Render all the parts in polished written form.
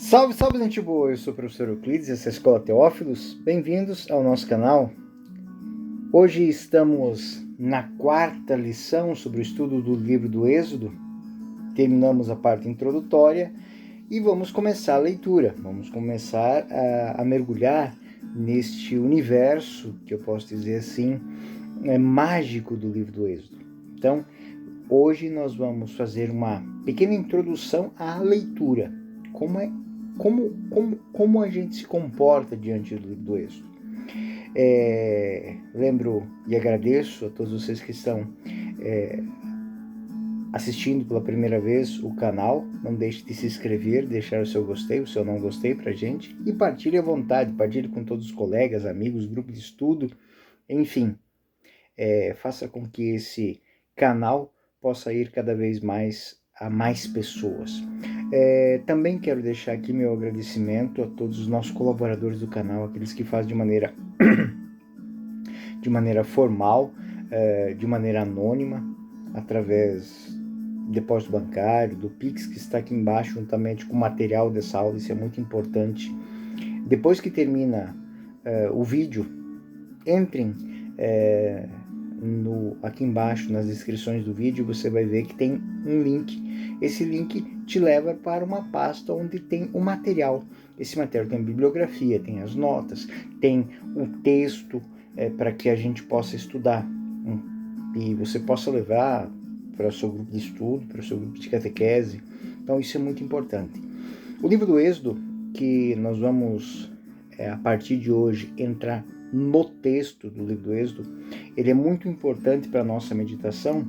Salve, salve, gente boa! Eu sou o professor Euclides, essa é a Escola Teófilos. Bem-vindos ao nosso canal. Hoje estamos na quarta lição sobre o estudo do livro do Êxodo. Terminamos a parte introdutória e vamos começar a leitura. Vamos começar a mergulhar neste universo, que eu posso dizer assim, mágico do livro do Êxodo. Então, hoje nós vamos fazer uma pequena introdução à leitura. Como a gente se comporta diante do livro do Êxodo. Lembro e agradeço a todos vocês que estão assistindo pela primeira vez o canal. Não deixe de se inscrever, deixar o seu gostei, o seu não gostei pra gente. E partilhe à vontade, partilhe com todos os colegas, amigos, grupo de estudo, enfim. Faça com que esse canal possa ir cada vez mais a mais pessoas. Também quero deixar aqui meu agradecimento a todos os nossos colaboradores do canal, aqueles que fazem de maneira formal, de maneira anônima, através do depósito bancário, do Pix, que está aqui embaixo, juntamente com o material dessa aula. Isso é muito importante. Depois que termina o vídeo, entrem aqui embaixo nas descrições do vídeo, você vai ver que tem um link. Esse link te leva para uma pasta onde tem o material. Esse material tem a bibliografia, tem as notas, tem um texto para que a gente possa estudar e você possa levar para o seu grupo de estudo, para o seu grupo de catequese. Então isso é muito importante. O livro do Êxodo, que nós vamos a partir de hoje entrar no texto do livro do Êxodo, ele é muito importante para a nossa meditação,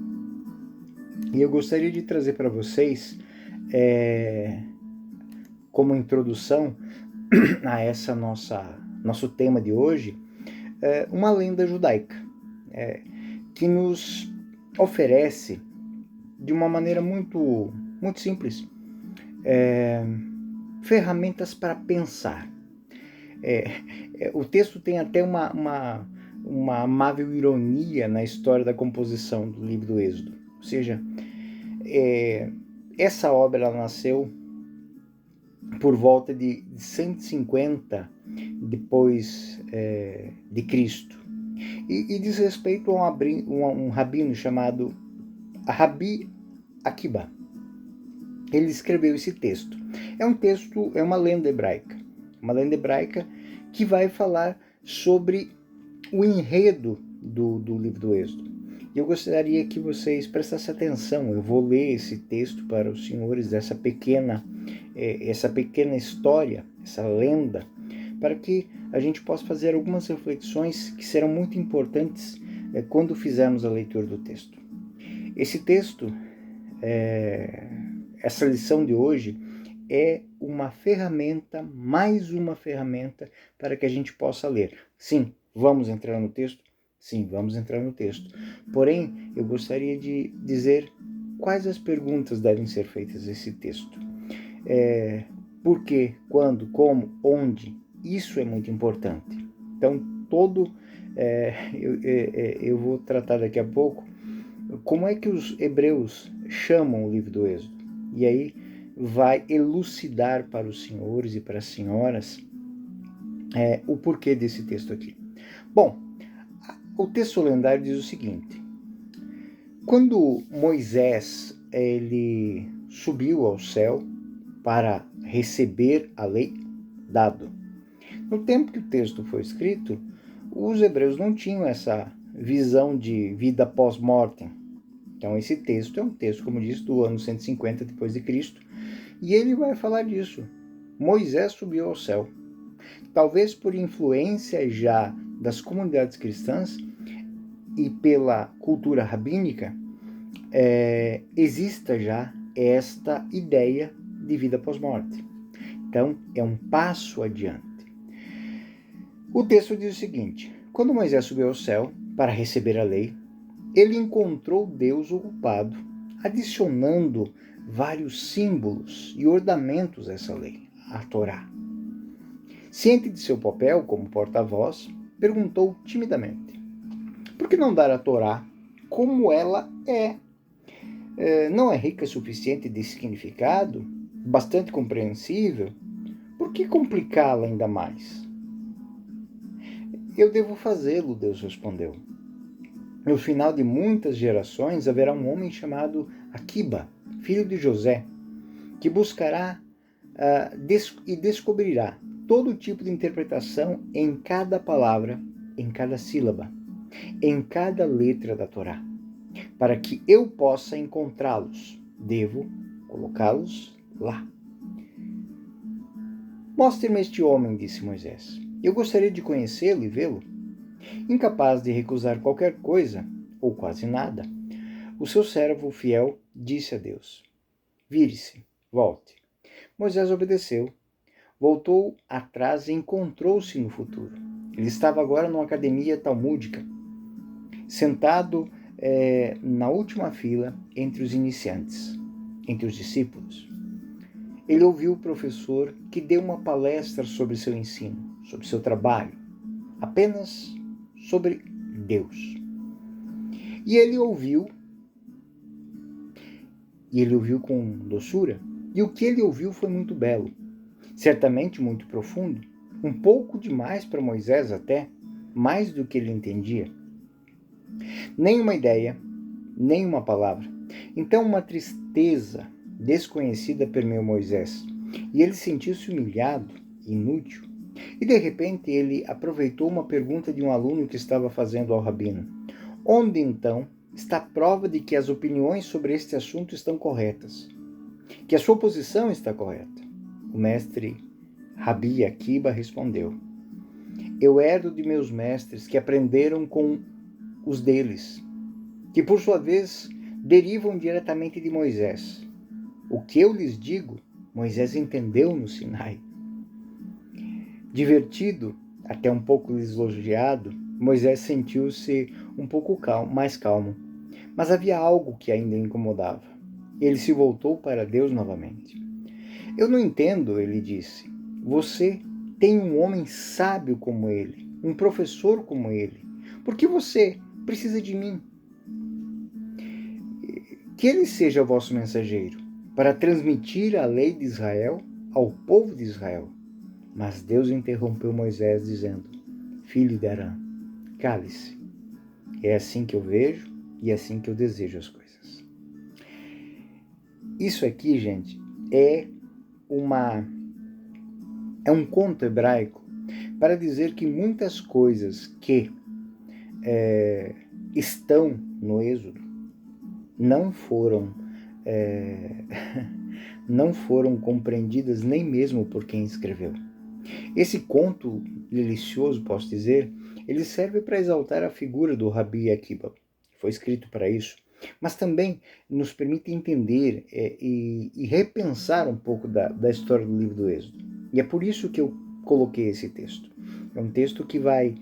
e eu gostaria de trazer para vocês, como introdução a essa nosso tema de hoje, uma lenda judaica, que nos oferece, de uma maneira muito, muito simples, ferramentas para pensar. O texto tem até uma amável ironia na história da composição do livro do Êxodo. Ou seja, essa obra ela nasceu por volta de 150 depois de Cristo. E diz respeito a um rabino chamado Rabi Akiba. Ele escreveu esse texto. É uma lenda hebraica. Uma lenda hebraica que vai falar sobre o enredo do livro do Êxodo. E eu gostaria que vocês prestassem atenção. Eu vou ler esse texto para os senhores dessa pequena história, essa lenda, para que a gente possa fazer algumas reflexões que serão muito importantes quando fizermos a leitura do texto. Esse texto, essa lição de hoje, é uma ferramenta, mais uma ferramenta para que a gente possa ler. Sim, vamos entrar no texto? Sim, vamos entrar no texto. Porém, eu gostaria de dizer quais as perguntas devem ser feitas a esse texto. Por quê, quando, como, onde? Isso é muito importante. Então, eu vou tratar daqui a pouco como é que os hebreus chamam o livro do Êxodo. E aí vai elucidar para os senhores e para as senhoras o porquê desse texto aqui. Bom, o texto lendário diz o seguinte: quando Moisés ele subiu ao céu para receber a lei dado, no tempo que o texto foi escrito, os hebreus não tinham essa visão de vida pós-mortem. Então esse texto é um texto, como disse, do ano 150 depois de Cristo, e ele vai falar disso. Moisés subiu ao céu. Talvez por influência já das comunidades cristãs e pela cultura rabínica, exista já esta ideia de vida pós-morte. Então, é um passo adiante. O texto diz o seguinte: quando Moisés subiu ao céu para receber a lei, ele encontrou Deus ocupado, adicionando vários símbolos e ornamentos a essa lei, a Torá. Ciente de seu papel como porta-voz, perguntou timidamente: por que não dar a Torá como ela é? Não é rica o suficiente de significado? Bastante compreensível? Por que complicá-la ainda mais? Eu devo fazê-lo, Deus respondeu. No final de muitas gerações haverá um homem chamado Aquiba, filho de José, que buscará e descobrirá todo tipo de interpretação em cada palavra, em cada sílaba, em cada letra da Torá. Para que eu possa encontrá-los, devo colocá-los lá. Mostre-me este homem, disse Moisés. Eu gostaria de conhecê-lo e vê-lo. Incapaz de recusar qualquer coisa, ou quase nada, o seu servo fiel disse a Deus: Vire-se, volte. Moisés obedeceu, voltou atrás e encontrou-se no futuro. Ele estava agora numa academia talmúdica, sentado na última fila entre os iniciantes, entre os discípulos. Ele ouviu o professor que deu uma palestra sobre seu ensino, sobre seu trabalho, apenas sobre Deus. E ele ouviu com doçura, e o que ele ouviu foi muito belo, certamente muito profundo, um pouco demais para Moisés até, mais do que ele entendia. Nem uma ideia, nem uma palavra. Então uma tristeza desconhecida permeou Moisés, e ele sentiu-se humilhado, inútil. E de repente ele aproveitou uma pergunta de um aluno que estava fazendo ao rabino. Onde então está a prova de que as opiniões sobre este assunto estão corretas? Que a sua posição está correta? O mestre Rabi Akiba respondeu: Eu herdo de meus mestres que aprenderam com os deles, que por sua vez derivam diretamente de Moisés. O que eu lhes digo, Moisés entendeu no Sinai. Divertido, até um pouco lisonjeado, Moisés sentiu-se um pouco mais calmo, mas havia algo que ainda o incomodava. Ele se voltou para Deus novamente. Eu não entendo, ele disse. Você tem um homem sábio como ele, um professor como ele. Por que você precisa de mim? Que ele seja vosso mensageiro, para transmitir a lei de Israel ao povo de Israel. Mas Deus interrompeu Moisés, dizendo: Filho de Arã, cale-se. É assim que eu vejo e é assim que eu desejo as coisas. Isso aqui, gente, é um conto hebraico para dizer que muitas coisas que estão no Êxodo não foram não foram compreendidas nem mesmo por quem escreveu. Esse conto delicioso, posso dizer, ele serve para exaltar a figura do Rabi Akiba, que foi escrito para isso, mas também nos permite entender e repensar um pouco da história do livro do Êxodo. E é por isso que eu coloquei esse texto. É um texto que vai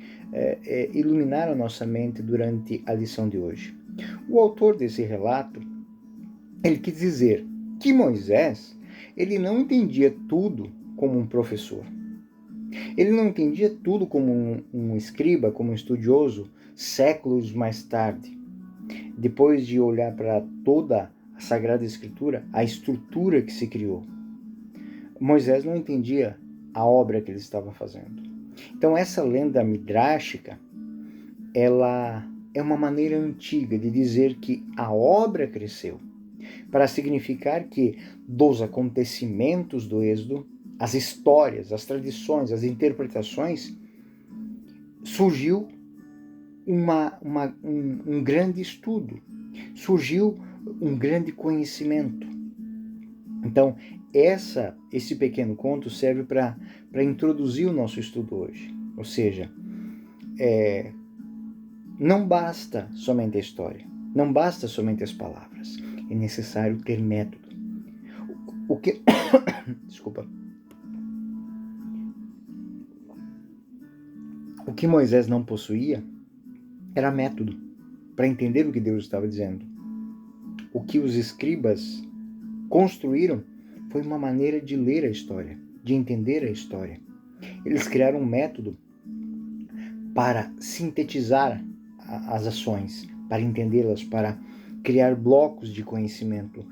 iluminar a nossa mente durante a lição de hoje. O autor desse relato, ele quis dizer que Moisés, ele não entendia tudo como um professor. Ele não entendia tudo como um escriba, como um estudioso, séculos mais tarde. Depois de olhar para toda a Sagrada Escritura, a estrutura que se criou. Moisés não entendia a obra que ele estava fazendo. Então essa lenda midráshica, ela é uma maneira antiga de dizer que a obra cresceu, para significar que dos acontecimentos do Êxodo, as histórias, as tradições, as interpretações, surgiu um grande estudo, surgiu um grande conhecimento. Então, esse pequeno conto serve para introduzir o nosso estudo hoje. Ou seja, não basta somente a história, não basta somente as palavras, é necessário ter método. Desculpa. O que Moisés não possuía era método para entender o que Deus estava dizendo. O que os escribas construíram foi uma maneira de ler a história, de entender a história. Eles criaram um método para sintetizar as ações, para entendê-las, para criar blocos de conhecimento,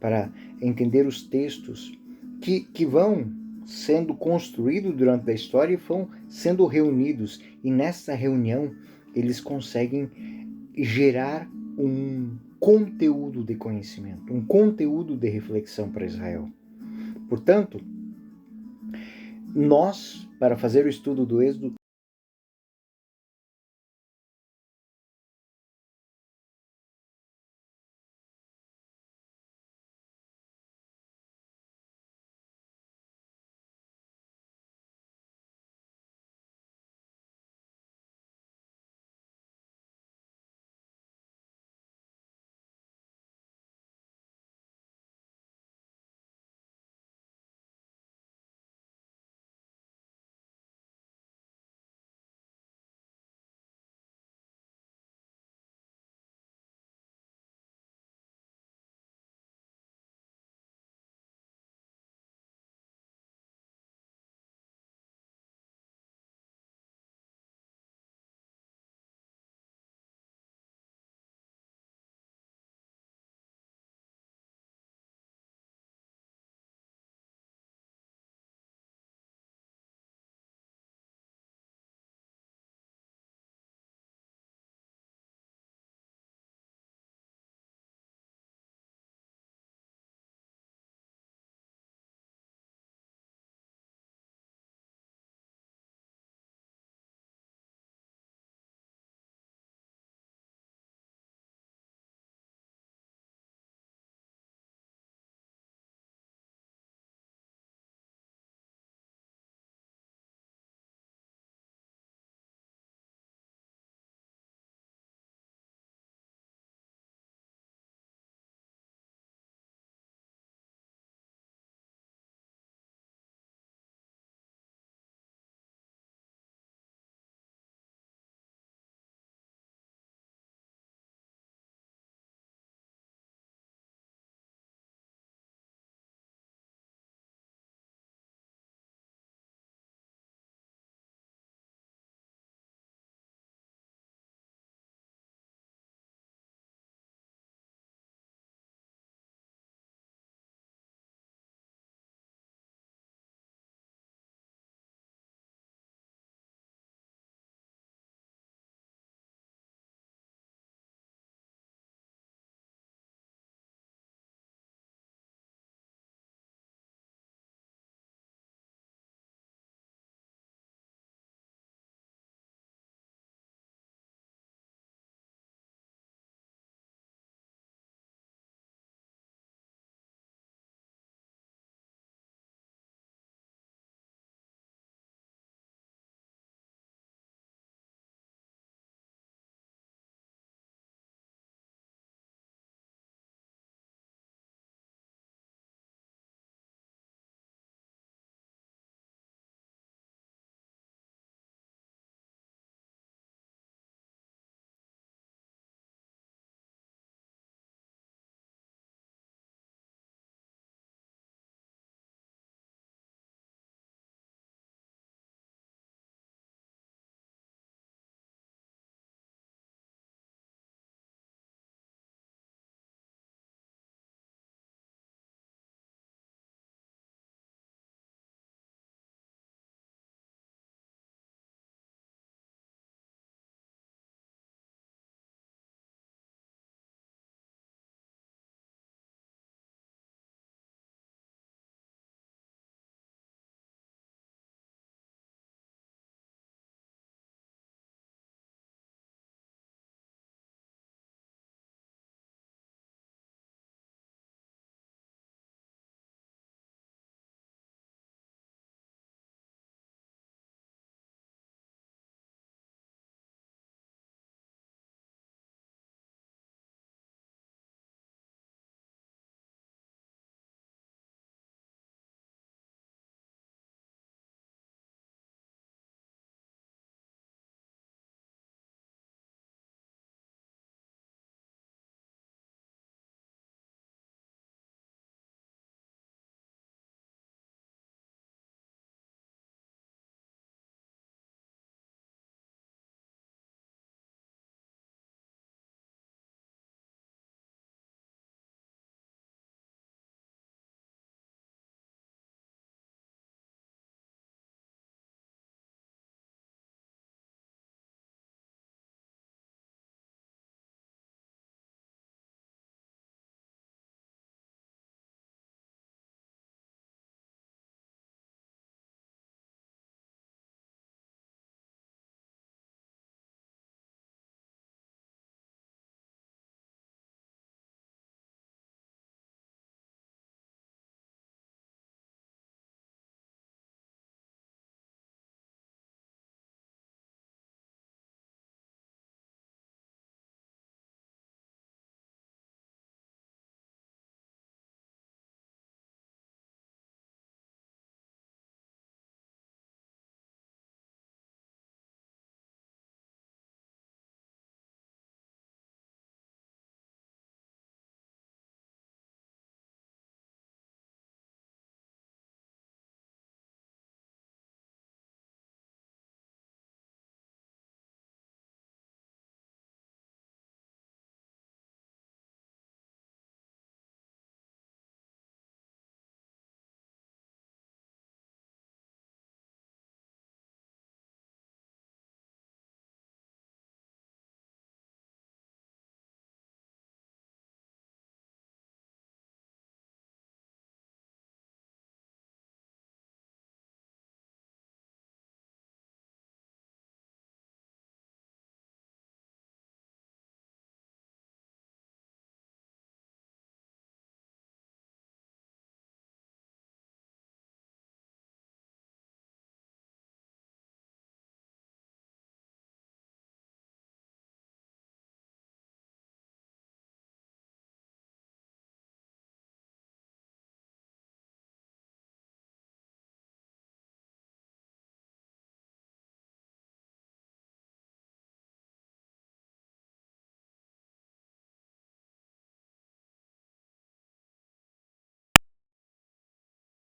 para entender os textos que vão sendo construídos durante a história e vão sendo reunidos. E nessa reunião eles conseguem gerar um conteúdo de conhecimento, um conteúdo de reflexão para Israel. Portanto, nós, para fazer o estudo do Êxodo,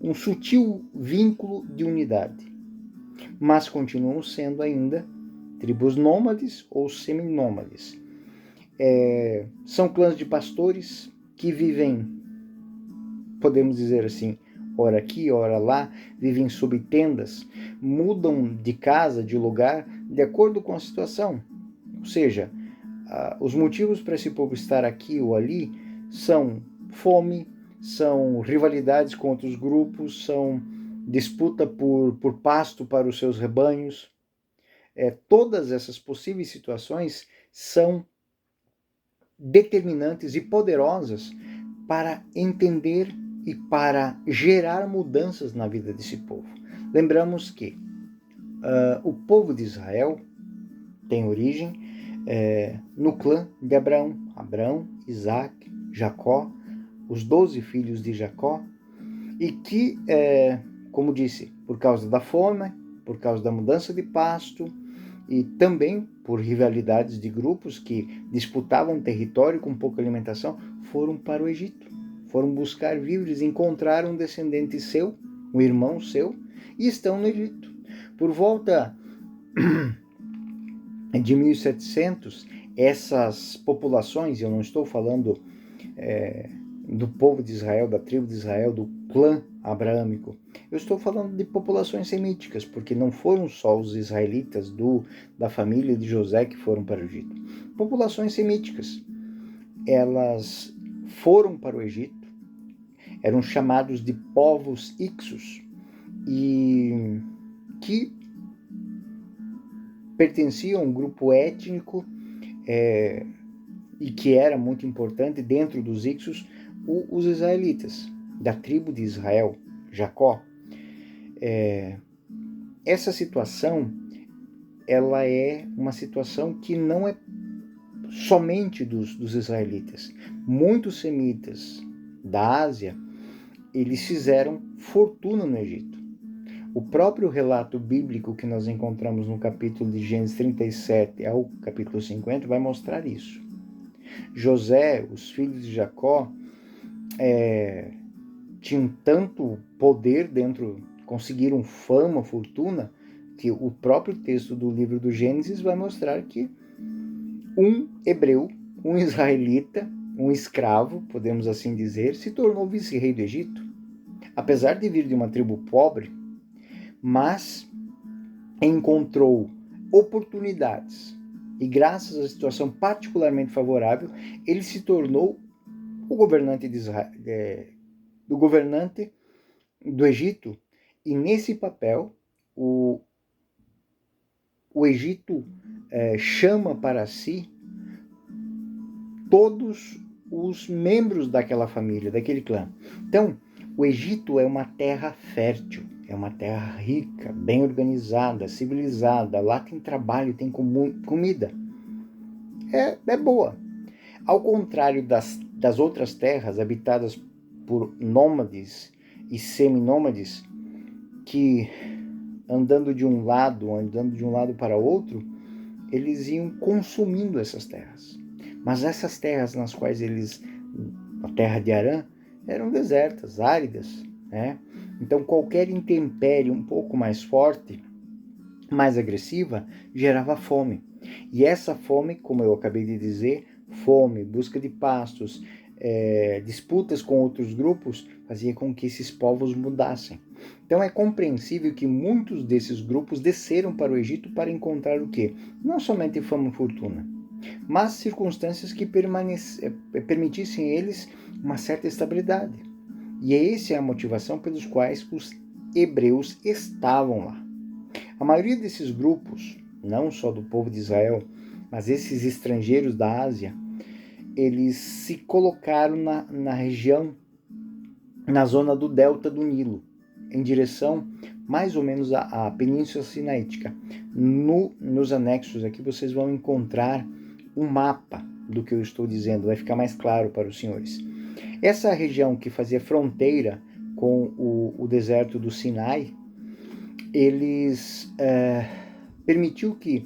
um sutil vínculo de unidade, mas continuam sendo ainda tribos nômades ou seminômades. São clãs de pastores que vivem, podemos dizer assim, ora aqui, ora lá, vivem sob tendas, mudam de casa, de lugar, de acordo com a situação. Ou seja, os motivos para esse povo estar aqui ou ali são fome, são rivalidades com outros grupos, são disputa por pasto para os seus rebanhos. Todas essas possíveis situações são determinantes e poderosas para entender e para gerar mudanças na vida desse povo. Lembramos que o povo de Israel tem origem no clã de Abraão. Abraão, Isaac, Jacó, os 12 filhos de Jacó, e que, como disse, por causa da fome, por causa da mudança de pasto e também por rivalidades de grupos que disputavam território com pouca alimentação, foram para o Egito. Foram buscar víveres, encontraram um descendente seu, um irmão seu, e estão no Egito. Por volta de 1700, essas populações, eu não estou falando do povo de Israel, da tribo de Israel, do clã abraâmico, eu estou falando de populações semíticas, porque não foram só os israelitas da família de José que foram para o Egito. Populações semíticas, elas foram para o Egito, eram chamados de povos ixos, e que pertenciam a um grupo étnico e que era muito importante dentro dos ixos, os israelitas, da tribo de Israel, Jacó. Essa situação, ela é uma situação que não é somente dos israelitas. Muitos semitas da Ásia, eles fizeram fortuna no Egito. O próprio relato bíblico que nós encontramos no capítulo de Gênesis 37 ao capítulo 50 vai mostrar isso. José, os filhos de Jacó, tinham tanto poder dentro, conseguiram fama, fortuna, que o próprio texto do livro do Gênesis vai mostrar que um hebreu, um israelita, um escravo, podemos assim dizer, se tornou vice-rei do Egito. Apesar de vir de uma tribo pobre, mas encontrou oportunidades e graças à situação particularmente favorável, ele se tornou o governante de Israel, do governante do Egito, e nesse papel o Egito chama para si todos os membros daquela família, daquele clã. Então, o Egito é uma terra fértil, é uma terra rica, bem organizada, civilizada, lá tem trabalho, tem comida. É boa. Ao contrário das outras terras habitadas por nômades e seminômades, que andando de um lado para outro, eles iam consumindo essas terras. Mas essas terras nas quais a terra de Harã, eram desertas, áridas, né? Então qualquer intempérie um pouco mais forte, mais agressiva, gerava fome. E essa fome, como eu acabei de dizer, fome, busca de pastos, disputas com outros grupos, fazia com que esses povos mudassem. Então é compreensível que muitos desses grupos desceram para o Egito para encontrar o quê? Não somente fama e fortuna, mas circunstâncias que permitissem a eles uma certa estabilidade. E essa é a motivação pelos quais os hebreus estavam lá. A maioria desses grupos, não só do povo de Israel, mas esses estrangeiros da Ásia, eles se colocaram na região, na zona do delta do Nilo, em direção mais ou menos à Península Sinaítica. Nos anexos aqui vocês vão encontrar um mapa do que eu estou dizendo, vai ficar mais claro para os senhores. Essa região que fazia fronteira com o deserto do Sinai, eles permitiu que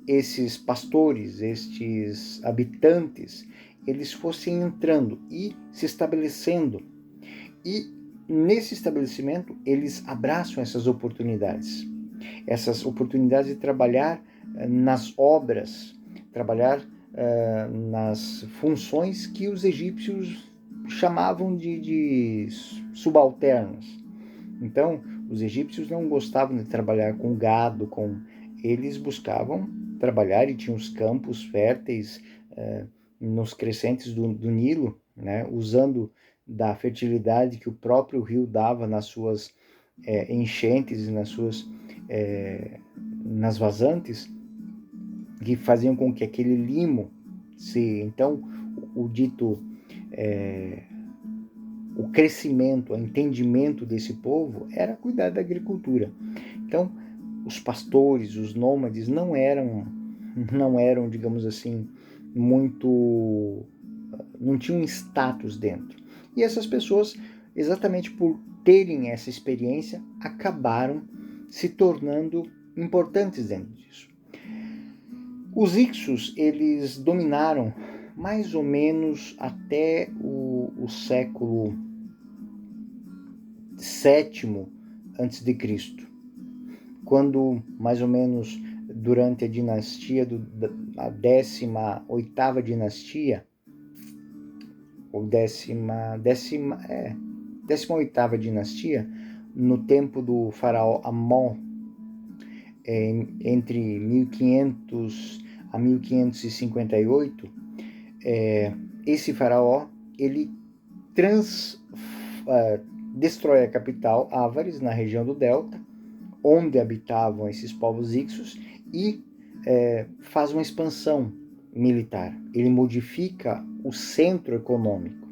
esses pastores, estes habitantes, eles fossem entrando e se estabelecendo. E nesse estabelecimento, eles abraçam essas oportunidades de trabalhar nas obras, trabalhar nas funções que os egípcios chamavam de subalternas. Então, os egípcios não gostavam de trabalhar com gado, eles buscavam trabalhar e tinham os campos férteis nos crescentes do Nilo, né, usando da fertilidade que o próprio rio dava nas suas enchentes e nas vazantes, que faziam com que aquele limo então o crescimento, o entendimento desse povo era cuidar da agricultura. Então, os pastores, os nômades não eram, digamos assim, não tinham status dentro. E essas pessoas, exatamente por terem essa experiência, acabaram se tornando importantes dentro disso. Os Hyksos, eles dominaram mais ou menos até o século VII a.C., quando mais ou menos durante a dinastia a 18ª dinastia, ou 18ª dinastia, no tempo do faraó Amon, entre 1500 a 1558, esse faraó, ele destrói a capital, Ávares, na região do Delta, onde habitavam esses povos Hyksos, e faz uma expansão militar. Ele modifica o centro econômico,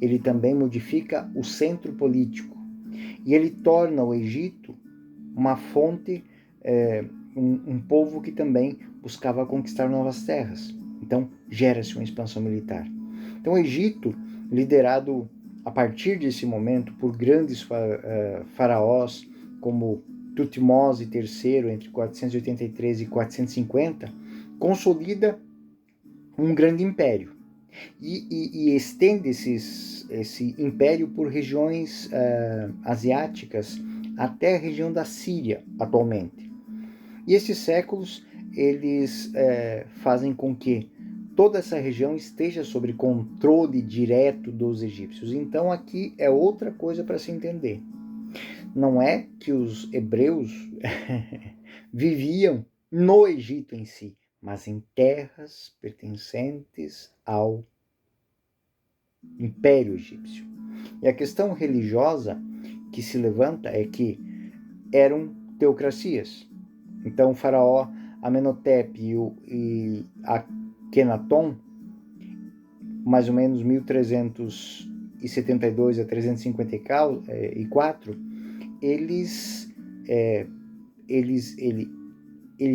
ele também modifica o centro político, e ele torna o Egito uma fonte, um povo que também buscava conquistar novas terras. Então, gera-se uma expansão militar. Então, o Egito, liderado a partir desse momento por grandes faraós, como Tutmose III, entre 483 e 450, consolida um grande império e estende esse império por regiões asiáticas até a região da Síria, atualmente. E esses séculos, eles fazem com que toda essa região esteja sob controle direto dos egípcios. Então, aqui é outra coisa para se entender. Não é que os hebreus viviam no Egito em si, mas em terras pertencentes ao Império Egípcio. E a questão religiosa que se levanta é que eram teocracias. Então, o faraó Amenhotep e Akhenaton, mais ou menos 1372 a 354, ele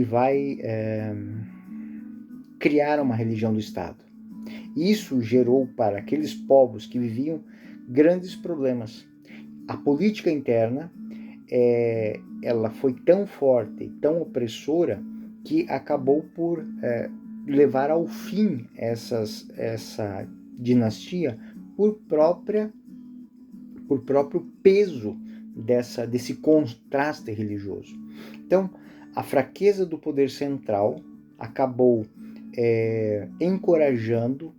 vai criar uma religião do Estado. Isso gerou para aqueles povos que viviam grandes problemas. A política interna ela foi tão forte, tão opressora, que acabou por levar ao fim essa dinastia por próprio peso desse contraste religioso. Então, a fraqueza do poder central acabou encorajando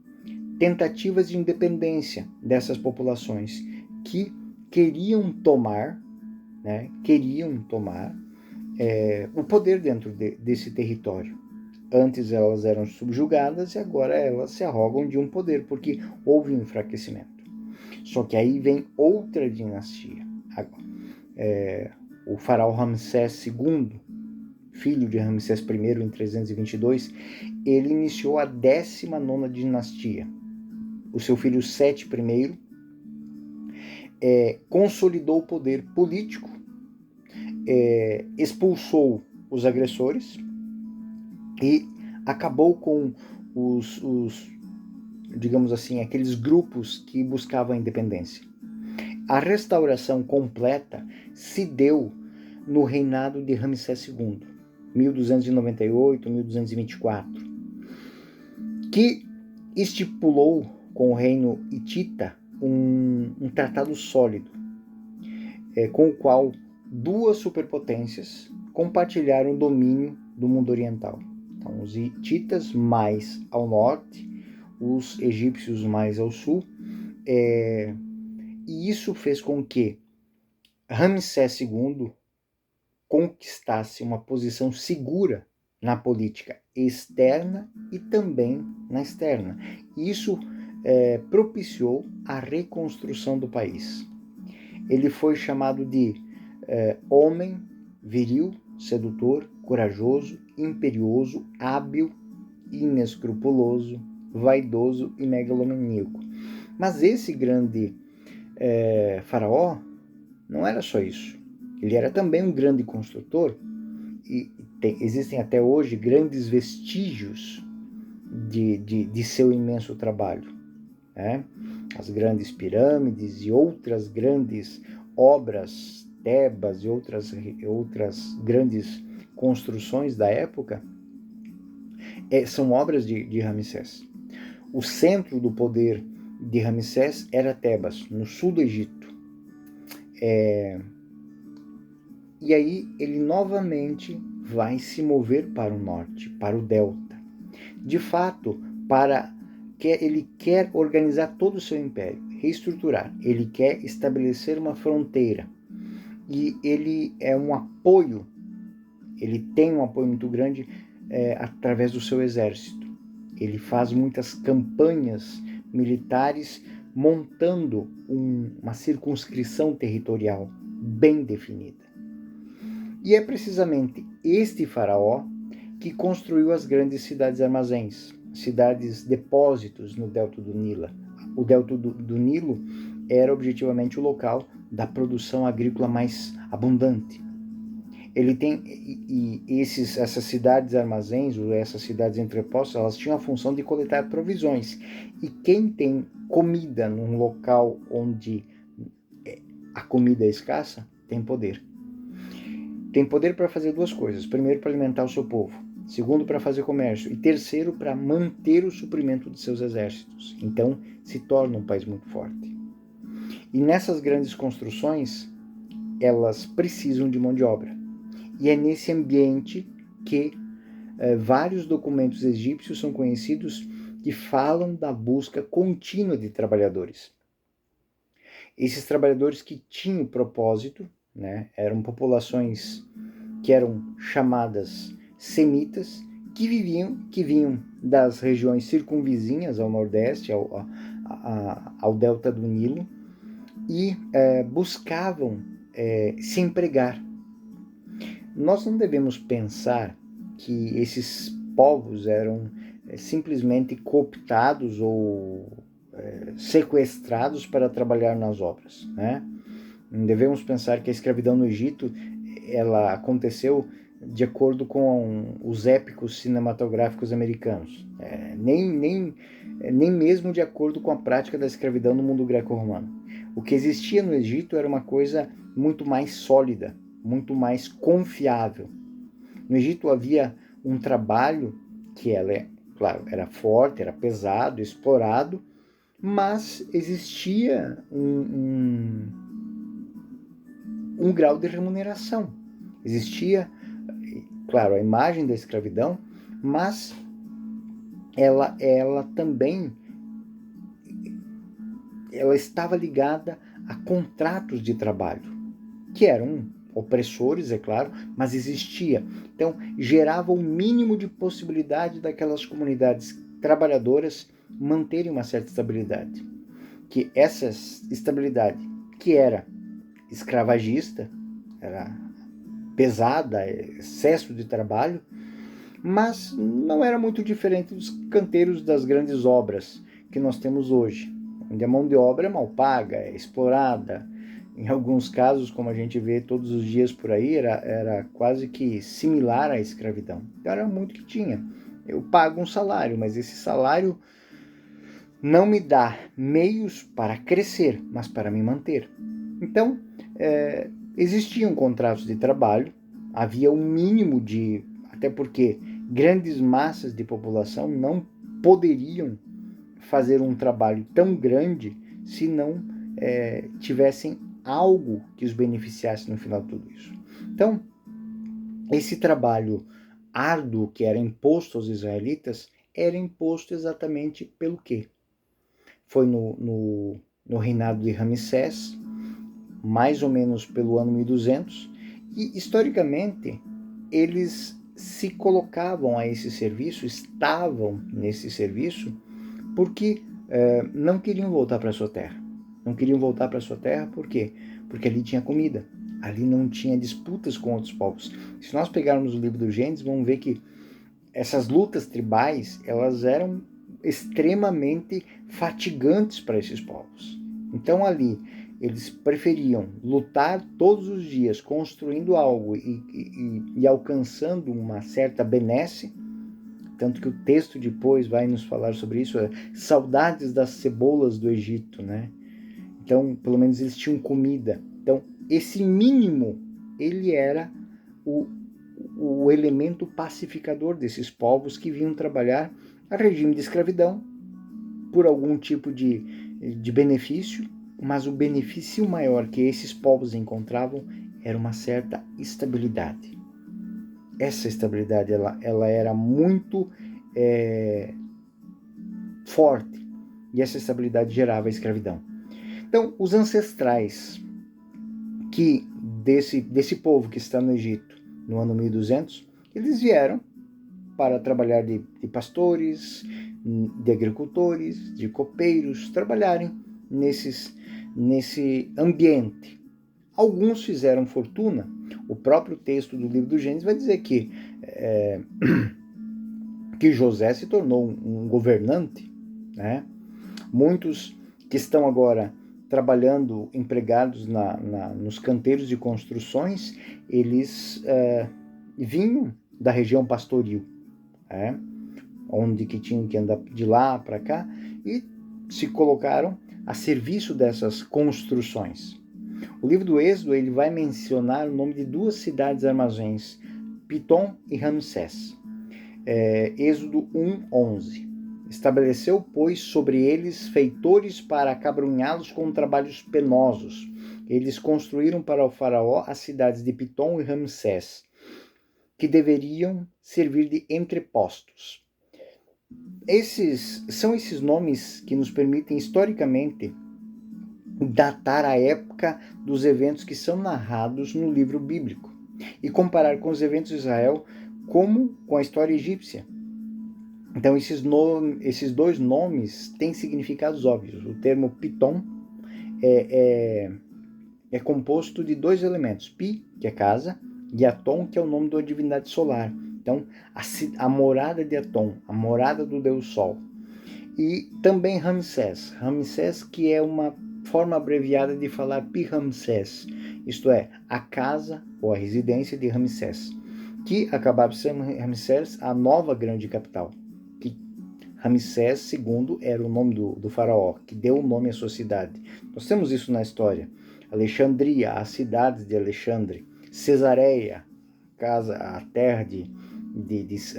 tentativas de independência dessas populações que queriam tomar o poder dentro desse território. Antes elas eram subjugadas e agora elas se arrogam de um poder, porque houve um enfraquecimento. Só que aí vem outra dinastia. O faraó Ramsés II, filho de Ramsés I em 322, ele iniciou a 19ª dinastia. O seu filho Sete I consolidou o poder político, expulsou os agressores e acabou com digamos assim, aqueles grupos que buscavam a independência. A restauração completa se deu no reinado de Ramsés II, 1298, 1224, que estipulou com o reino hitita um tratado sólido. com o qual duas superpotências compartilharam o domínio do mundo oriental. Então, os hititas mais ao norte, os egípcios mais ao sul, e isso fez com que Ramsés II conquistasse uma posição segura na política externa e também na externa. Isso propiciou a reconstrução do país. Ele foi chamado de homem viril, sedutor, corajoso, imperioso, hábil, inescrupuloso, vaidoso e megalomaníaco. Mas esse grande faraó não era só isso. Ele era também um grande construtor e existem até hoje grandes vestígios de seu imenso trabalho. Né? As grandes pirâmides e outras grandes obras, Tebas e outras grandes construções da época são obras de Ramsés. O centro do poder de Ramsés era Tebas, no sul do Egito. E aí ele novamente vai se mover para o norte, para o delta. De fato, ele quer organizar todo o seu império, reestruturar. Ele quer estabelecer uma fronteira. E ele é um apoio, ele tem um apoio muito grande através do seu exército. Ele faz muitas campanhas militares montando uma circunscrição territorial bem definida. E é precisamente este faraó que construiu as grandes cidades armazéns, cidades depósitos no delta do Nilo. O delta do Nilo era objetivamente o local da produção agrícola mais abundante. Ele tem essas cidades armazéns, ou essas cidades entrepostas, elas tinham a função de coletar provisões. E quem tem comida num local onde a comida é escassa, tem poder. Tem poder para fazer duas coisas. Primeiro, para alimentar o seu povo. Segundo, para fazer comércio. E terceiro, para manter o suprimento de seus exércitos. Então, se torna um país muito forte. E nessas grandes construções, elas precisam de mão de obra. E é nesse ambiente que vários documentos egípcios são conhecidos que falam da busca contínua de trabalhadores. Esses trabalhadores que tinham propósito, né, eram populações que eram chamadas semitas, que vinham das regiões circunvizinhas ao nordeste, ao delta do Nilo, e buscavam se empregar. Nós não devemos pensar que esses povos eram simplesmente cooptados ou sequestrados para trabalhar nas obras, né? Não devemos pensar que a escravidão no Egito ela aconteceu de acordo com os épicos cinematográficos americanos, nem mesmo de acordo com a prática da escravidão no mundo greco-romano. O que existia no Egito era uma coisa muito mais sólida, muito mais confiável. No Egito havia um trabalho que claro, era forte, era pesado, explorado, mas existia um grau de remuneração. Existia, claro, a imagem da escravidão, mas ela também estava ligada a contratos de trabalho, que eram opressores, é claro, mas existia. Então, gerava o mínimo de possibilidade daquelas comunidades trabalhadoras manterem uma certa estabilidade. Que essa estabilidade, que era escravagista, era pesada, excesso de trabalho, mas não era muito diferente dos canteiros das grandes obras que nós temos hoje, onde a mão de obra é mal paga, é explorada. Em alguns casos, como a gente vê todos os dias por aí, era quase que similar à escravidão. Então era muito que tinha. Eu pago um salário, mas esse salário não me dá meios para crescer, mas para me manter. Então, existiam contratos de trabalho, havia um mínimo até porque grandes massas de população não poderiam fazer um trabalho tão grande se não tivessem algo que os beneficiasse no final de tudo isso. Então, esse trabalho árduo que era imposto aos israelitas era imposto exatamente pelo quê? Foi no reinado de Ramsés, mais ou menos pelo ano 1200, e historicamente eles se colocavam a esse serviço, estavam nesse serviço, porque não queriam voltar para sua terra. Não queriam voltar para sua terra por quê? Porque ali tinha comida, ali não tinha disputas com outros povos. Se nós pegarmos o livro do Gênesis, vamos ver que essas lutas tribais, elas eram extremamente fatigantes para esses povos. Então ali eles preferiam lutar todos os dias construindo algo e alcançando uma certa benesse, tanto que o texto depois vai nos falar sobre isso, saudades das cebolas do Egito, né? Então, pelo menos eles tinham comida. Então, esse mínimo, ele era o elemento pacificador desses povos que vinham trabalhar a regime de escravidão por algum tipo de benefício, mas o benefício maior que esses povos encontravam era uma certa estabilidade. Essa estabilidade ela era muito forte, e essa estabilidade gerava a escravidão. Então, os ancestrais desse povo que está no Egito no ano 1200, eles vieram para trabalhar de pastores, de agricultores, de copeiros, trabalharem nesse ambiente. Alguns fizeram fortuna. O próprio texto do livro do Gênesis vai dizer que José se tornou um governante, né? Muitos que estão agora trabalhando, empregados nos canteiros de construções, eles vinham da região pastoril, onde que tinham que andar de lá para cá, e se colocaram a serviço dessas construções. O livro do Êxodo ele vai mencionar o nome de duas cidades armazéns, Pitom e Ramsés. Êxodo 1:11. Estabeleceu, pois, sobre eles feitores para acabrunhá-los com trabalhos penosos. Eles construíram para o faraó as cidades de Pitom e Ramsés, que deveriam servir de entrepostos. São esses nomes que nos permitem historicamente datar a época dos eventos que são narrados no livro bíblico e comparar com os eventos de Israel como com a história egípcia. Então esses dois nomes têm significados óbvios. O termo Pitom é composto de dois elementos, Pi, que é casa, e Atom, que é o nome da divindade solar. Então, a morada de Atom, a morada do Deus Sol. E também Ramsés. Ramsés, que é uma forma abreviada de falar Pi-Ramsés, isto é, a casa ou a residência de Ramsés, que acabava sendo Ramsés a nova grande capital. Que Ramsés II era o nome do faraó, que deu o nome à sua cidade. Nós temos isso na história. Alexandria, as cidades de Alexandre, Cesareia, a terra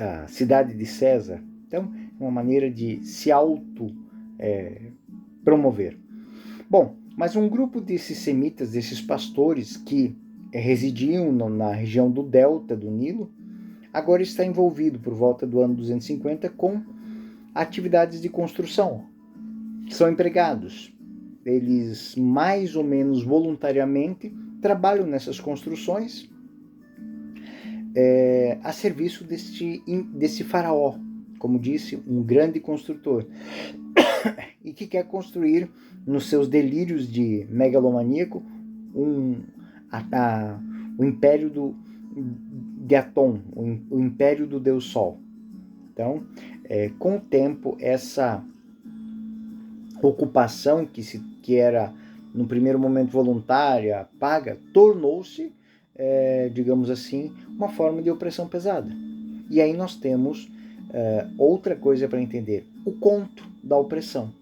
a cidade de César. Então, é uma maneira de se promover. Bom, mas um grupo desses semitas, desses pastores que residiam na região do delta do Nilo, agora está envolvido por volta do ano 250 com atividades de construção. São empregados. Eles, mais ou menos voluntariamente, trabalham nessas construções a serviço desse faraó, como disse, um grande construtor, e que quer construir, nos seus delírios de megalomaníaco, o império de Atom, o império do Deus Sol. Então, com o tempo, essa ocupação que era, no primeiro momento, voluntária, paga, tornou-se, digamos assim, uma forma de opressão pesada. E aí nós temos outra coisa para entender, o conto da opressão.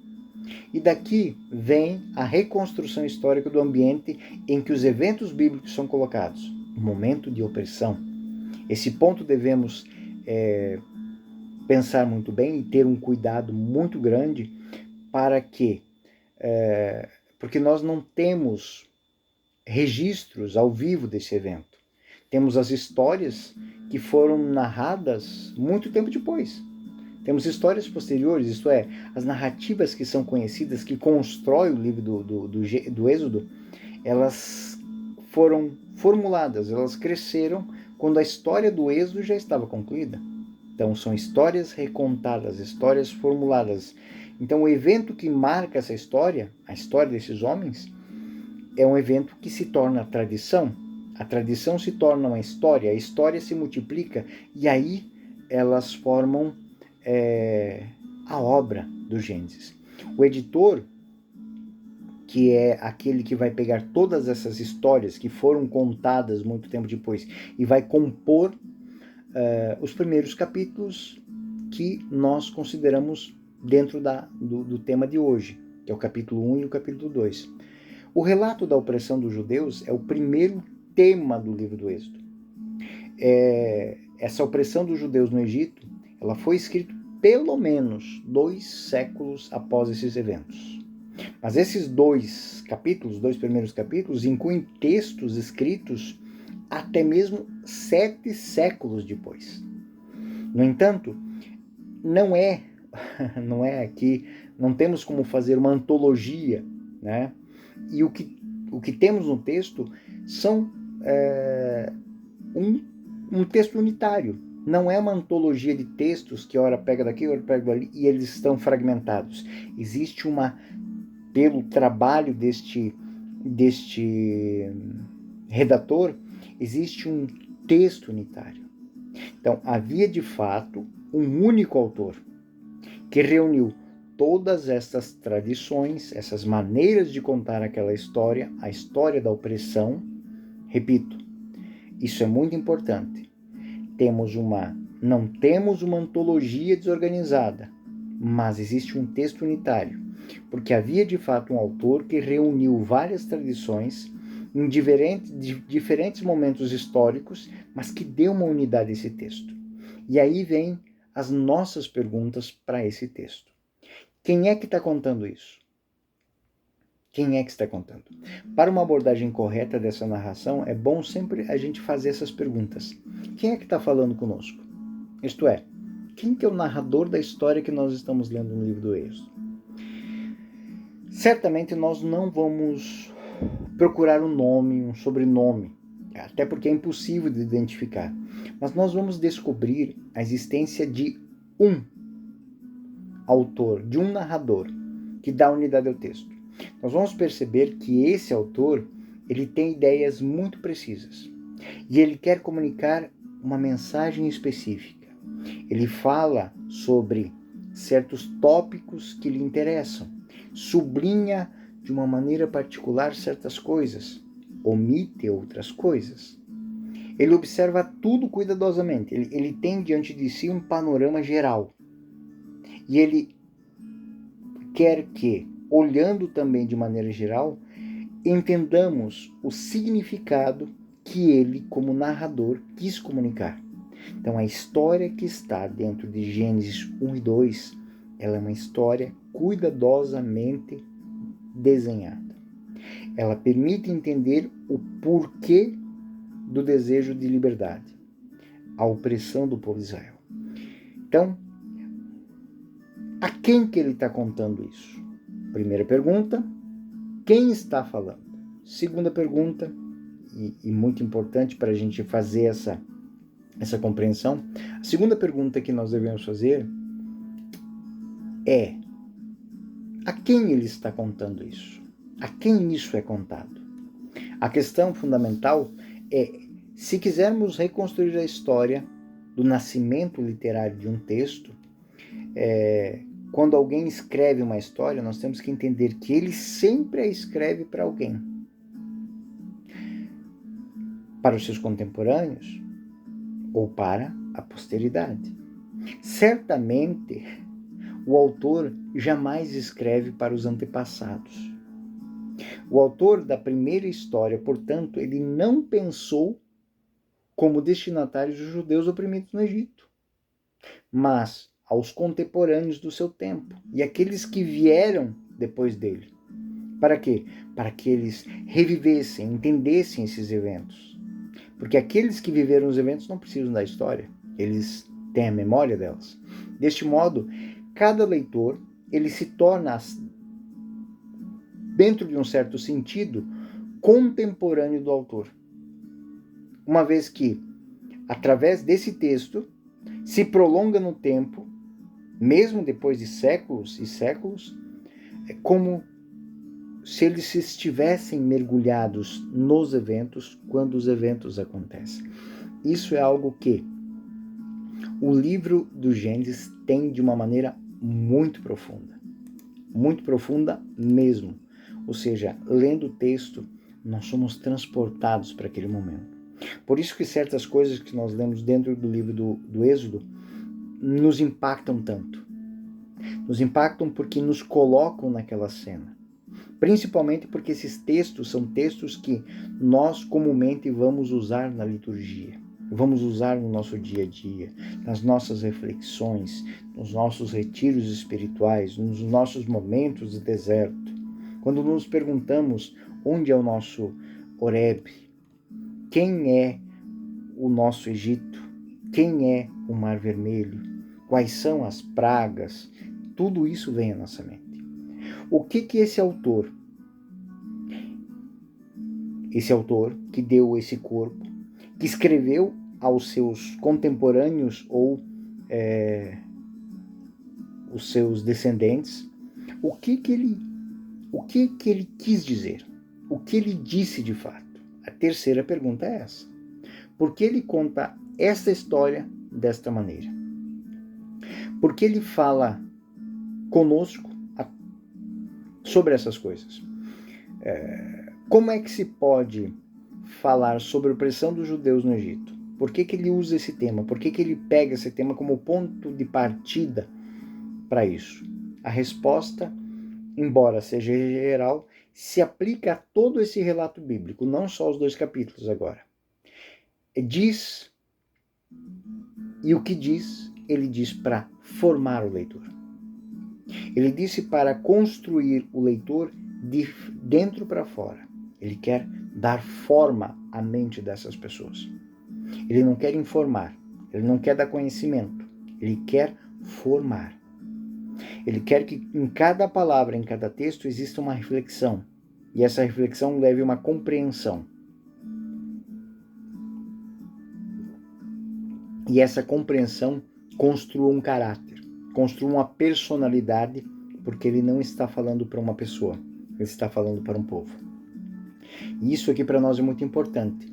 E daqui vem a reconstrução histórica do ambiente em que os eventos bíblicos são colocados, um momento de opressão. Esse ponto devemos pensar muito bem e ter um cuidado muito grande para que, porque nós não temos registros ao vivo desse evento. Temos as histórias que foram narradas muito tempo depois. Temos histórias posteriores, isto é, as narrativas que são conhecidas, que constroem o livro do Êxodo, elas foram formuladas, elas cresceram quando a história do Êxodo já estava concluída. Então, são histórias recontadas, histórias formuladas. Então, o evento que marca essa história, a história desses homens, é um evento que se torna tradição. A tradição se torna uma história, a história se multiplica e aí elas formam a obra do Gênesis. O editor, que é aquele que vai pegar todas essas histórias que foram contadas muito tempo depois e vai compor os primeiros capítulos que nós consideramos dentro do tema de hoje, que é o capítulo 1 e o capítulo 2. O relato da opressão dos judeus é o primeiro tema do livro do Êxodo. Essa opressão dos judeus no Egito, ela foi escrita pelo menos 2 séculos após esses eventos. Mas esses dois primeiros capítulos, incluem textos escritos até mesmo 7 séculos depois. No entanto, não é aqui, não temos como fazer uma antologia, né? E o que temos no texto são um texto unitário. Não é uma antologia de textos que ora pega daqui, ora pega dali, e eles estão fragmentados. Existe pelo trabalho deste redator, existe um texto unitário. Então, havia de fato um único autor que reuniu todas estas tradições, essas maneiras de contar aquela história, a história da opressão. Repito, isso é muito importante. Não temos uma antologia desorganizada, mas existe um texto unitário, porque havia de fato um autor que reuniu várias tradições em diferentes momentos históricos, mas que deu uma unidade a esse texto. E aí vem as nossas perguntas para esse texto. Quem é que está contando isso? Quem é que está contando? Para uma abordagem correta dessa narração, é bom sempre a gente fazer essas perguntas. Quem é que está falando conosco? Isto é, quem que é o narrador da história que nós estamos lendo no livro do Êxodo? Certamente nós não vamos procurar um nome, um sobrenome, até porque é impossível de identificar. Mas nós vamos descobrir a existência de um autor, de um narrador, que dá unidade ao texto. Nós vamos perceber que esse autor, ele tem ideias muito precisas. E ele quer comunicar uma mensagem específica. Ele fala sobre certos tópicos que lhe interessam. Sublinha de uma maneira particular certas coisas. Omite outras coisas. Ele observa tudo cuidadosamente. Ele tem diante de si um panorama geral. E ele quer que, olhando também de maneira geral, entendamos o significado que ele, como narrador, quis comunicar. Então, a história que está dentro de Gênesis 1 e 2, ela é uma história cuidadosamente desenhada. Ela permite entender o porquê do desejo de liberdade, a opressão do povo de Israel. Então, a quem que ele está contando isso? Primeira pergunta, quem está falando? Segunda pergunta, e muito importante para a gente fazer essa compreensão, a segunda pergunta que nós devemos fazer é: a quem ele está contando isso? A quem isso é contado? A questão fundamental é, se quisermos reconstruir a história do nascimento literário de um texto, quando alguém escreve uma história, nós temos que entender que ele sempre a escreve para alguém. Para os seus contemporâneos ou para a posteridade. Certamente, o autor jamais escreve para os antepassados. O autor da primeira história, portanto, ele não pensou como destinatários os judeus oprimidos no Egito, mas aos contemporâneos do seu tempo e aqueles que vieram depois dele. Para quê? Para que eles revivessem, entendessem esses eventos. Porque aqueles que viveram os eventos não precisam da história, eles têm a memória delas. Deste modo, cada leitor ele se torna, dentro de um certo sentido, contemporâneo do autor. Uma vez que, através desse texto, se prolonga no tempo, mesmo depois de séculos e séculos, é como se eles estivessem mergulhados nos eventos quando os eventos acontecem. Isso é algo que o livro do Gênesis tem de uma maneira muito profunda mesmo. Ou seja, lendo o texto, nós somos transportados para aquele momento. Por isso que certas coisas que nós lemos dentro do livro do Êxodo nos impactam tanto. Nos impactam porque nos colocam naquela cena. Principalmente porque esses textos são textos que nós comumente vamos usar na liturgia, vamos usar no nosso dia a dia, nas nossas reflexões, nos nossos retiros espirituais, nos nossos momentos de deserto. Quando nos perguntamos onde é o nosso Horebe, quem é o nosso Egito, quem é o Mar Vermelho, quais são as pragas, tudo isso vem à nossa mente. O que esse autor que deu esse corpo, que escreveu aos seus contemporâneos ou os seus descendentes, o que ele quis dizer? O que ele disse de fato? A terceira pergunta é essa. Por que ele conta esta história desta maneira? Por que ele fala conosco sobre essas coisas? Como é que se pode falar sobre a opressão dos judeus no Egito? Por que ele usa esse tema? Por que ele pega esse tema como ponto de partida para isso? A resposta, embora seja geral, se aplica a todo esse relato bíblico, não só os 2 capítulos agora. Diz, e o que diz, ele diz para formar o leitor. Ele disse para construir o leitor de dentro para fora. Ele quer dar forma à mente dessas pessoas. Ele não quer informar, ele não quer dar conhecimento, ele quer formar. Ele quer que em cada palavra, em cada texto, exista uma reflexão. E essa reflexão leve uma compreensão. E essa compreensão construa um caráter, construa uma personalidade, porque ele não está falando para uma pessoa, ele está falando para um povo. E isso aqui para nós é muito importante,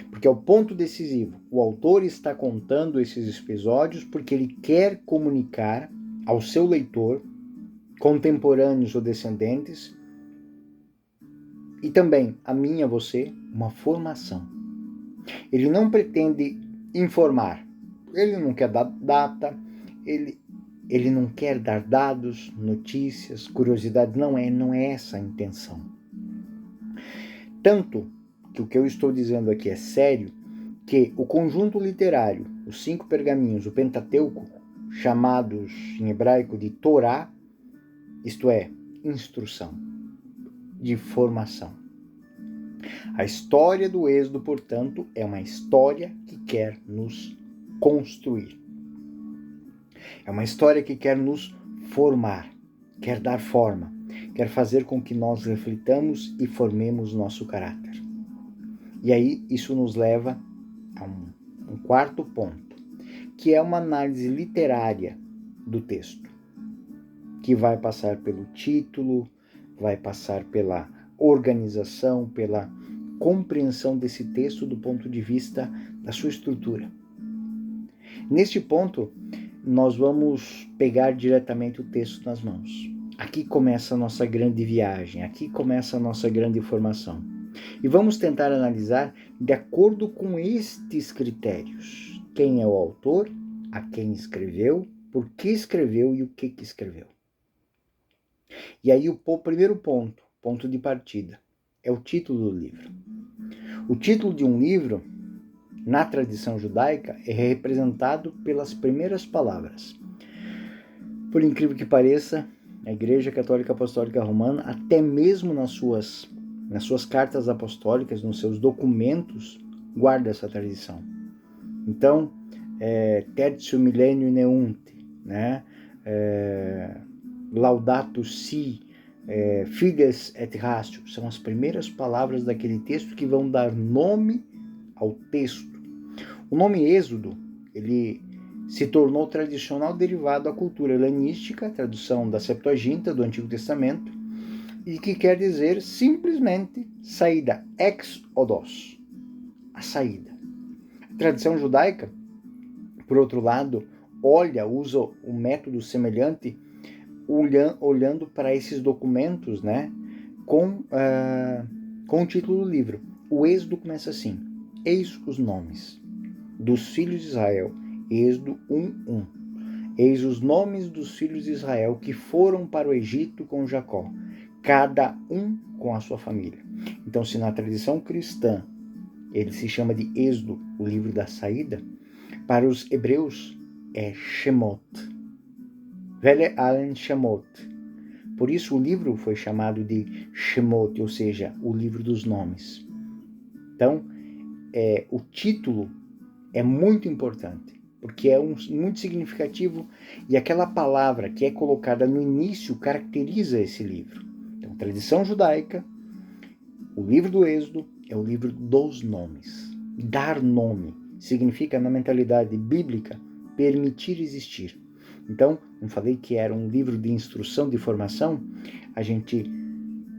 porque é o ponto decisivo. O autor está contando esses episódios porque ele quer comunicar ao seu leitor, contemporâneos ou descendentes, e também a mim e a você, uma formação. Ele não pretende informar, ele não quer dar data, ele não quer dar dados, notícias, curiosidades, não é essa a intenção. Tanto que o que eu estou dizendo aqui é sério, que o conjunto literário, os 5 pergaminhos, o Pentateuco, chamados em hebraico de Torá, isto é, instrução, de formação. A história do Êxodo, portanto, é uma história que quer nos construir. É uma história que quer nos formar, quer dar forma, quer fazer com que nós reflitamos e formemos nosso caráter. E aí isso nos leva a um quarto ponto, que é uma análise literária do texto, que vai passar pelo título, vai passar pela organização, pela compreensão desse texto do ponto de vista da sua estrutura. Neste ponto, nós vamos pegar diretamente o texto nas mãos. Aqui começa a nossa grande viagem, aqui começa a nossa grande formação. E vamos tentar analisar de acordo com estes critérios. Quem é o autor, a quem escreveu, por que escreveu e o que escreveu. E aí o primeiro ponto de partida, é o título do livro. O título de um livro, na tradição judaica, é representado pelas primeiras palavras. Por incrível que pareça, A Igreja Católica Apostólica Romana, até mesmo nas suas cartas apostólicas, nos seus documentos, guarda essa tradição. Então, Tertio Millenium Neunt, né? Laudato Si, Fides et Ratio, são as primeiras palavras daquele texto que vão dar nome ao texto. O nome Êxodo, ele se tornou tradicional derivado da cultura helenística, tradução da Septuaginta, do Antigo Testamento, e que quer dizer simplesmente saída, ex-odos, a saída. A tradição judaica, por outro lado, usa um método semelhante, olhando para esses documentos, né, com o título do livro. O Êxodo começa assim: eis os nomes dos filhos de Israel, Êxodo 1:1. Eis os nomes dos filhos de Israel que foram para o Egito com Jacó, cada um com a sua família. Então, se na tradição cristã ele se chama de Êxodo, o livro da saída, para os hebreus é Shemot. Vele Allen Shemot. Por isso o livro foi chamado de Shemot, ou seja, o livro dos nomes. Então, o título é muito importante, porque é muito significativo, e aquela palavra que é colocada no início caracteriza esse livro. Então, tradição judaica, o livro do Êxodo é o livro dos nomes. Dar nome significa, na mentalidade bíblica, permitir existir. Então, não falei que era um livro de instrução, de formação? A gente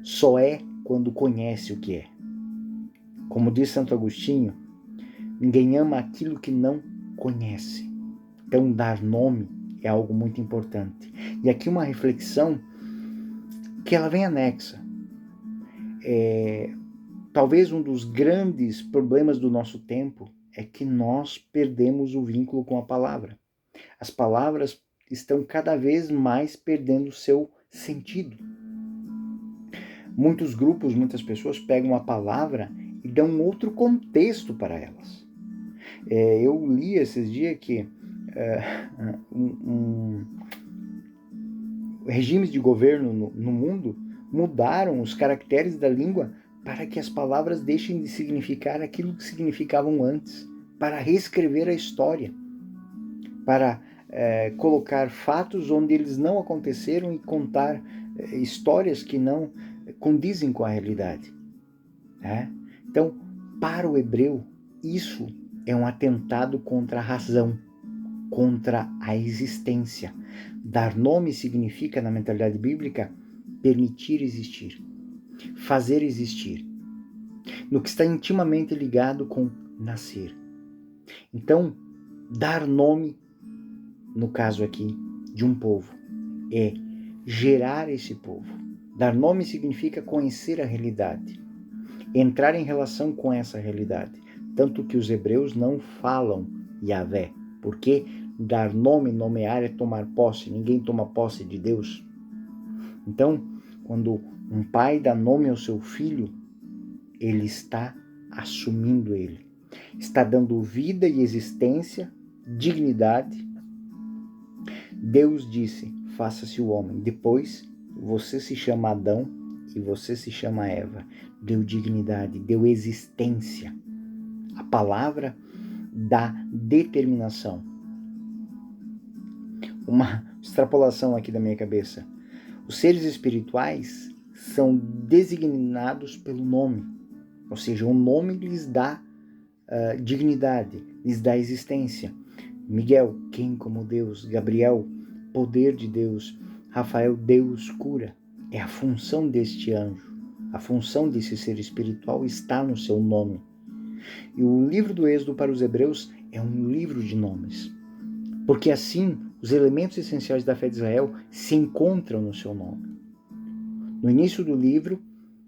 só é quando conhece o que é. Como diz Santo Agostinho, ninguém ama aquilo que não conhece. Então, dar nome é algo muito importante. E aqui uma reflexão que ela vem anexa. Talvez um dos grandes problemas do nosso tempo é que nós perdemos o vínculo com a palavra. As palavras estão cada vez mais perdendo o seu sentido. Muitos grupos, muitas pessoas pegam a palavra e dão um outro contexto para elas. Eu li esses dias que regimes de governo no mundo mudaram os caracteres da língua para que as palavras deixem de significar aquilo que significavam antes, para reescrever a história, para colocar fatos onde eles não aconteceram e contar histórias que não condizem com a realidade. Então, para o hebreu, isso é um atentado contra a razão, contra a existência. Dar nome significa, na mentalidade bíblica, permitir existir, fazer existir, no que está intimamente ligado com nascer. Então, dar nome, no caso aqui, de um povo, é gerar esse povo. Dar nome significa conhecer a realidade, entrar em relação com essa realidade. Tanto que os hebreus não falam Yahvé, porque dar nome, nomear é tomar posse. Ninguém toma posse de Deus. Então, quando um pai dá nome ao seu filho, ele está assumindo ele. Está dando vida e existência, dignidade. Deus disse, faça-se o homem. Depois, você se chama Adão e você se chama Eva. Deu dignidade, deu existência. A palavra dá determinação. Uma extrapolação aqui da minha cabeça. Os seres espirituais são designados pelo nome. Ou seja, o nome lhes dá dignidade, lhes dá existência. Miguel, quem como Deus? Gabriel, poder de Deus. Rafael, Deus cura. É a função deste anjo. A função desse ser espiritual está no seu nome. E o livro do Êxodo para os hebreus é um livro de nomes. Porque assim, os elementos essenciais da fé de Israel se encontram no seu nome. No início do livro,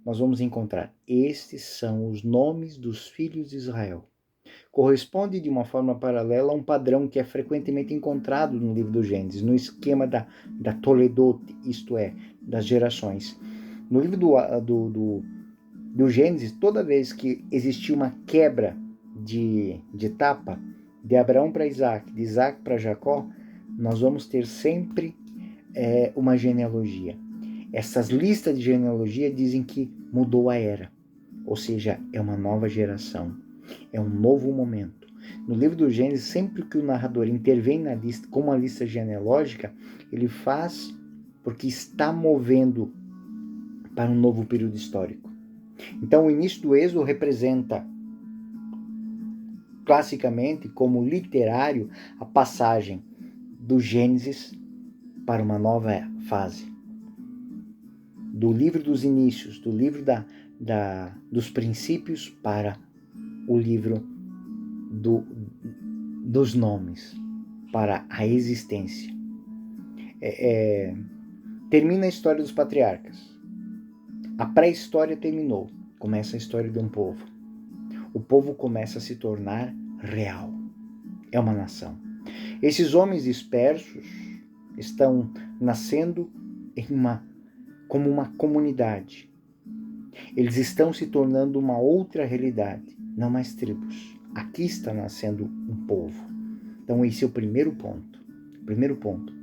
nós vamos encontrar: estes são os nomes dos filhos de Israel. Corresponde de uma forma paralela a um padrão que é frequentemente encontrado no livro do Gênesis, no esquema da Toledot, isto é, das gerações. No livro do Gênesis, toda vez que existia uma quebra de etapa, de Abraão para Isaac, de Isaac para Jacó, nós vamos ter sempre é uma genealogia. Essas listas de genealogia dizem que mudou a era, ou seja, é uma nova geração, é um novo momento. No livro do Gênesis, sempre que o narrador intervém na lista, com uma lista genealógica, ele faz porque está movendo para um novo período histórico. Então, o início do Êxodo representa, classicamente, como literário, a passagem do Gênesis para uma nova fase. Do livro dos inícios, do livro dos princípios para o livro dos nomes, para a existência. Termina a história dos patriarcas. A pré-história terminou. Começa a história de um povo. O povo começa a se tornar real. É uma nação. Esses homens dispersos estão nascendo como uma comunidade. Eles estão se tornando uma outra realidade, não mais tribos. Aqui está nascendo um povo. Então esse é o primeiro ponto.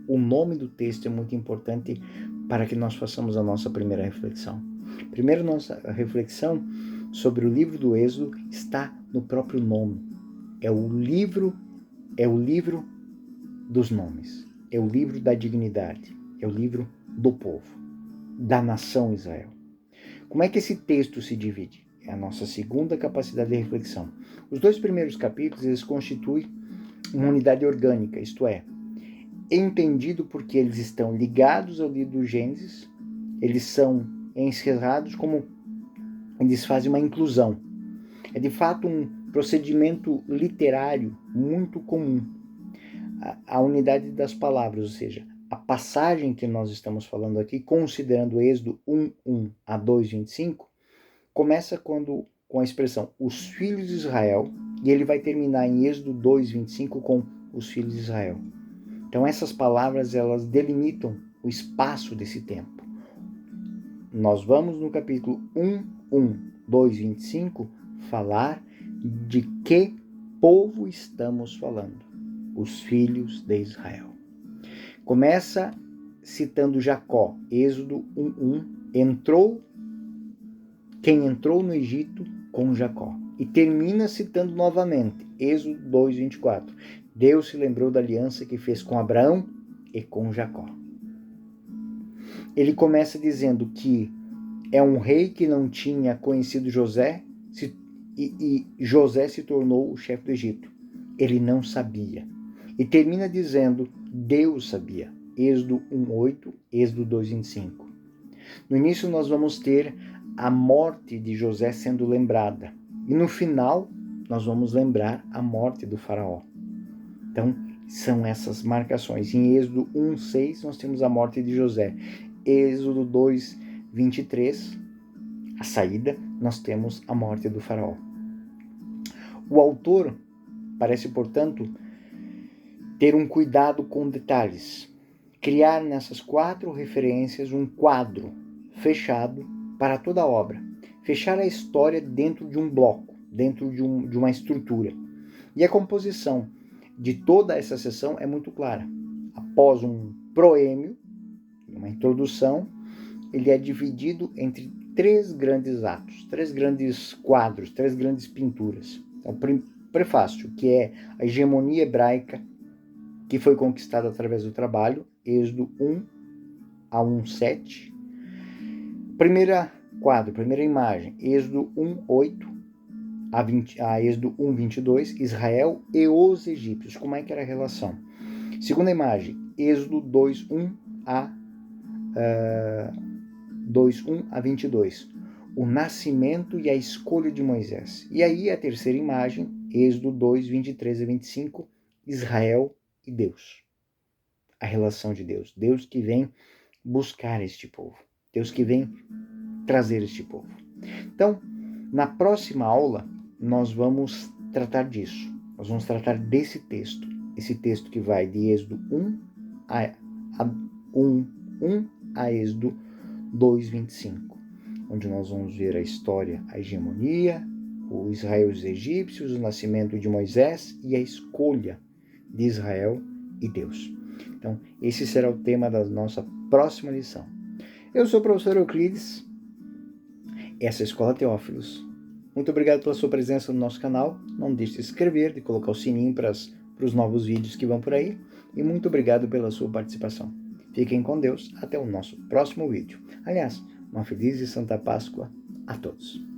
O nome do texto é muito importante para que nós façamos a nossa primeira reflexão. Primeiro, nossa reflexão sobre o livro do Êxodo está no próprio nome. É o livro dos nomes. É o livro da dignidade. É o livro do povo, da nação Israel. Como é que esse texto se divide? É a nossa segunda capacidade de reflexão. Os 2 primeiros capítulos, eles constituem uma unidade orgânica, isto é entendido porque eles estão ligados ao livro do Gênesis, eles são encerrados como eles fazem uma inclusão. É de fato um procedimento literário muito comum. A unidade das palavras, ou seja, a passagem que nós estamos falando aqui, considerando Êxodo 1:1 a 2:25, começa com a expressão os filhos de Israel, e ele vai terminar em Êxodo 2:25 com os filhos de Israel. Então essas palavras, elas delimitam o espaço desse tempo. Nós vamos no capítulo 1:1, 2:25, falar de que povo estamos falando. Os filhos de Israel. Começa citando Jacó, Êxodo 1:1, quem entrou no Egito com Jacó. E termina citando novamente, Êxodo 2:24. Deus se lembrou da aliança que fez com Abraão e com Jacó. Ele começa dizendo que é um rei que não tinha conhecido José e José se tornou o chefe do Egito. Ele não sabia. E termina dizendo, Deus sabia. Êxodo 1:8, Êxodo 2:25. No início nós vamos ter a morte de José sendo lembrada. E no final nós vamos lembrar a morte do faraó. Então, são essas marcações. Em Êxodo 1:6, nós temos a morte de José. Êxodo 2:23, a saída, nós temos a morte do faraó. O autor parece, portanto, ter um cuidado com detalhes. Criar nessas 4 referências um quadro fechado para toda a obra. Fechar a história dentro de um bloco, dentro de uma estrutura. E a composição de toda essa sessão é muito clara. Após um proêmio, uma introdução, ele é dividido entre 3 grandes atos, 3 grandes quadros, 3 grandes pinturas. Então, prefácio, que é a hegemonia hebraica que foi conquistada através do trabalho, Êxodo 1 a 1:7. Primeira imagem, Êxodo 1:8 a Êxodo 1:22, Israel e os egípcios. Como é que era a relação? Segunda imagem, Êxodo 2:1 a 22. O nascimento e a escolha de Moisés. E aí a terceira imagem, Êxodo 2:23 a 25, Israel e Deus. A relação de Deus. Deus que vem buscar este povo. Deus que vem trazer este povo. Então, na próxima aula, nós vamos tratar disso. Nós vamos tratar desse texto. Esse texto que vai de Êxodo 1 a Êxodo 2:25, onde nós vamos ver a história, a hegemonia, o Israel e os egípcios, o nascimento de Moisés e a escolha de Israel e Deus. Então, esse será o tema da nossa próxima lição. Eu sou o professor Euclides, essa é a Escola Teófilos. Muito obrigado pela sua presença no nosso canal. Não deixe de se inscrever, de colocar o sininho para os novos vídeos que vão por aí. E muito obrigado pela sua participação. Fiquem com Deus. Até o nosso próximo vídeo. Aliás, uma feliz e santa Páscoa a todos.